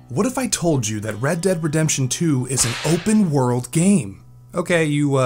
What if I told you that Red Dead Redemption 2 is an open world game? Okay, you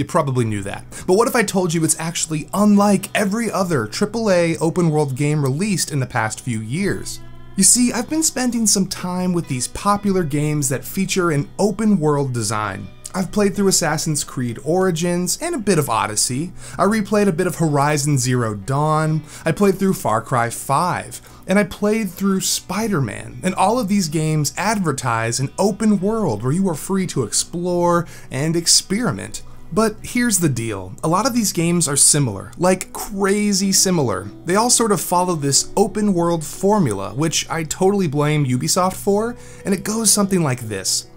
probably knew that. But what if I told you it's actually unlike every other AAA open world game released in the past few years? You see, I've been spending some time with these popular games that feature an open world design. I've played through Assassin's Creed Origins and a bit of Odyssey. I replayed a bit of Horizon Zero Dawn. I played through Far Cry 5. And I played through Spider-Man. And all of these games advertise an open world where you are free to explore and experiment. But here's the deal. A lot of these games are similar, like crazy similar. They all sort of follow this open world formula, which I totally blame Ubisoft for, and it goes something like this.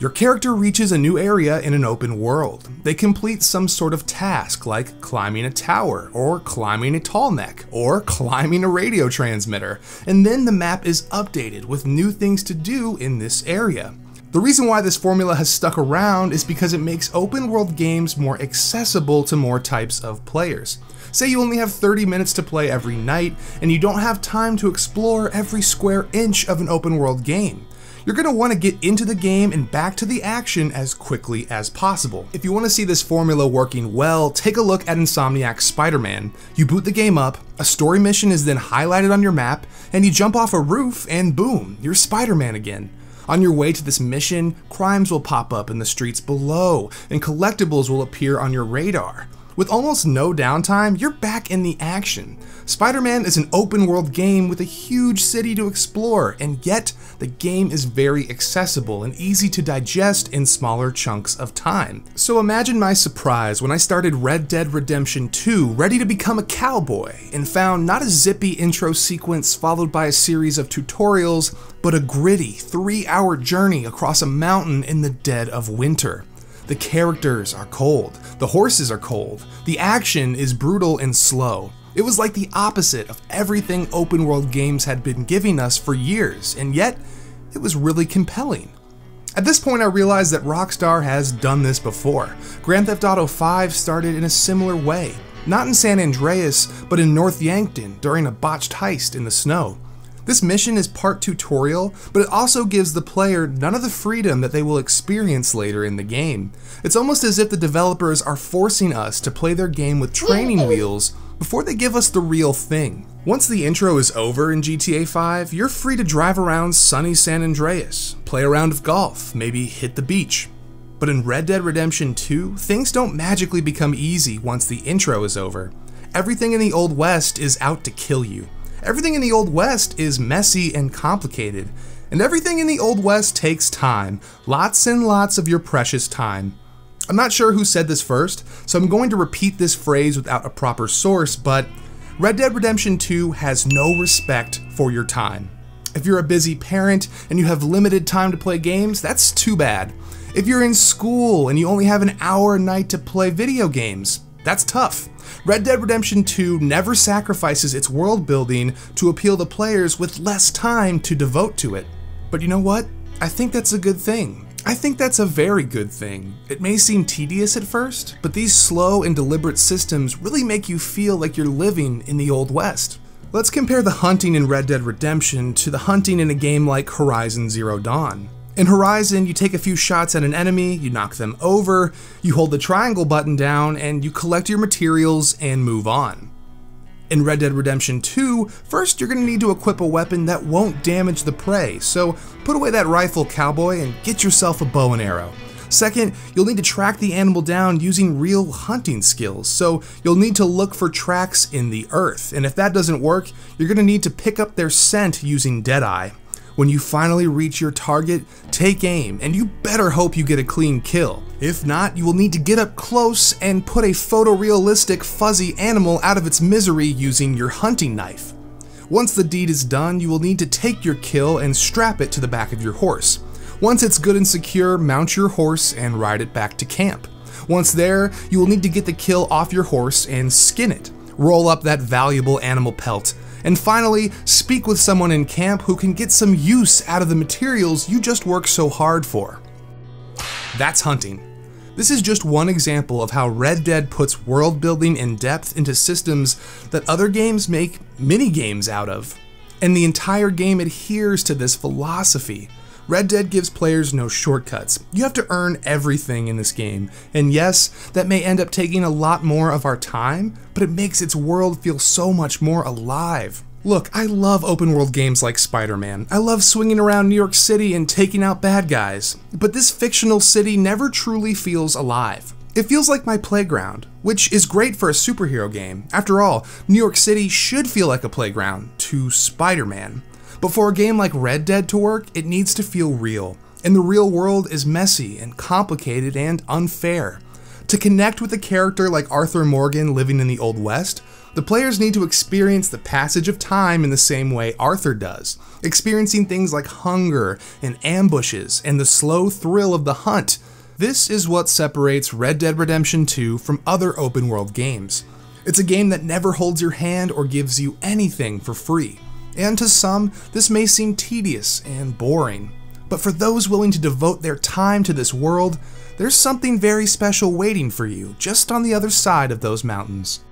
Your character reaches a new area in an open world. They complete some sort of task like climbing a tower, or climbing a tall neck, or climbing a radio transmitter, and then the map is updated with new things to do in this area. The reason why this formula has stuck around is because it makes open world games more accessible to more types of players. Say you only have 30 minutes to play every night, and you don't have time to explore every square inch of an open world game. You're going to want to get into the game and back to the action as quickly as possible. If you want to see this formula working well, take a look at Insomniac's Spider-Man. You boot the game up, a story mission is then highlighted on your map, and you jump off a roof and boom, you're Spider-Man again. On your way to this mission, crimes will pop up in the streets below, and collectibles will appear on your radar. With almost no downtime, you're back in the action. Spider-Man is an open world game with a huge city to explore, and yet the game is very accessible and easy to digest in smaller chunks of time. So imagine my surprise when I started Red Dead Redemption 2 ready to become a cowboy and found not a zippy intro sequence followed by a series of tutorials, but a gritty 3-hour journey across a mountain in the dead of winter. The characters are cold, the horses are cold, the action is brutal and slow. It was like the opposite of everything open world games had been giving us for years, and yet it was really compelling. At this point I realized that Rockstar has done this before. Grand Theft Auto V started in a similar way, not in San Andreas, but in North Yankton during a botched heist in the snow. This mission is part tutorial, but it also gives the player none of the freedom that they will experience later in the game. It's almost as if the developers are forcing us to play their game with training wheels before they give us the real thing. Once the intro is over in GTA 5, you're free to drive around sunny San Andreas, play a round of golf, maybe hit the beach. But in Red Dead Redemption 2, things don't magically become easy once the intro is over. Everything in the Old West is out to kill you. Everything in the Old West is messy and complicated, and everything in the Old West takes time, lots and lots of your precious time. I'm not sure who said this first, so I'm going to repeat this phrase without a proper source, but Red Dead Redemption 2 has no respect for your time. If you're a busy parent and you have limited time to play games, that's too bad. If you're in school and you only have an hour a night to play video games, that's tough. Red Dead Redemption 2 never sacrifices its world building to appeal to players with less time to devote to it. But you know what? I think that's a good thing. I think that's a very good thing. It may seem tedious at first, but these slow and deliberate systems really make you feel like you're living in the Old West. Let's compare the hunting in Red Dead Redemption to the hunting in a game like Horizon Zero Dawn. In Horizon, you take a few shots at an enemy, you knock them over, you hold the triangle button down, and you collect your materials and move on. In Red Dead Redemption 2, first you're going to need to equip a weapon that won't damage the prey, so put away that rifle, cowboy, and get yourself a bow and arrow. Second, you'll need to track the animal down using real hunting skills, so you'll need to look for tracks in the earth, and if that doesn't work, you're going to need to pick up their scent using Deadeye. When you finally reach your target, take aim, and you better hope you get a clean kill. If not, you will need to get up close and put a photorealistic fuzzy animal out of its misery using your hunting knife. Once the deed is done, you will need to take your kill and strap it to the back of your horse. Once it's good and secure, mount your horse and ride it back to camp. Once there, you will need to get the kill off your horse and skin it. Roll up that valuable animal pelt. And finally, speak with someone in camp who can get some use out of the materials you just worked so hard for. That's hunting. This is just one example of how Red Dead puts world building and depth into systems that other games make mini-games out of. And the entire game adheres to this philosophy. Red Dead gives players no shortcuts. You have to earn everything in this game. And yes, that may end up taking a lot more of our time, but it makes its world feel so much more alive. Look, I love open world games like Spider-Man. I love swinging around New York City and taking out bad guys. But this fictional city never truly feels alive. It feels like my playground, which is great for a superhero game. After all, New York City should feel like a playground to Spider-Man. But for a game like Red Dead to work, it needs to feel real. And the real world is messy and complicated and unfair. To connect with a character like Arthur Morgan living in the Old West, the players need to experience the passage of time in the same way Arthur does, experiencing things like hunger and ambushes and the slow thrill of the hunt. This is what separates Red Dead Redemption 2 from other open world games. It's a game that never holds your hand or gives you anything for free. And to some, this may seem tedious and boring. But for those willing to devote their time to this world, there's something very special waiting for you just on the other side of those mountains.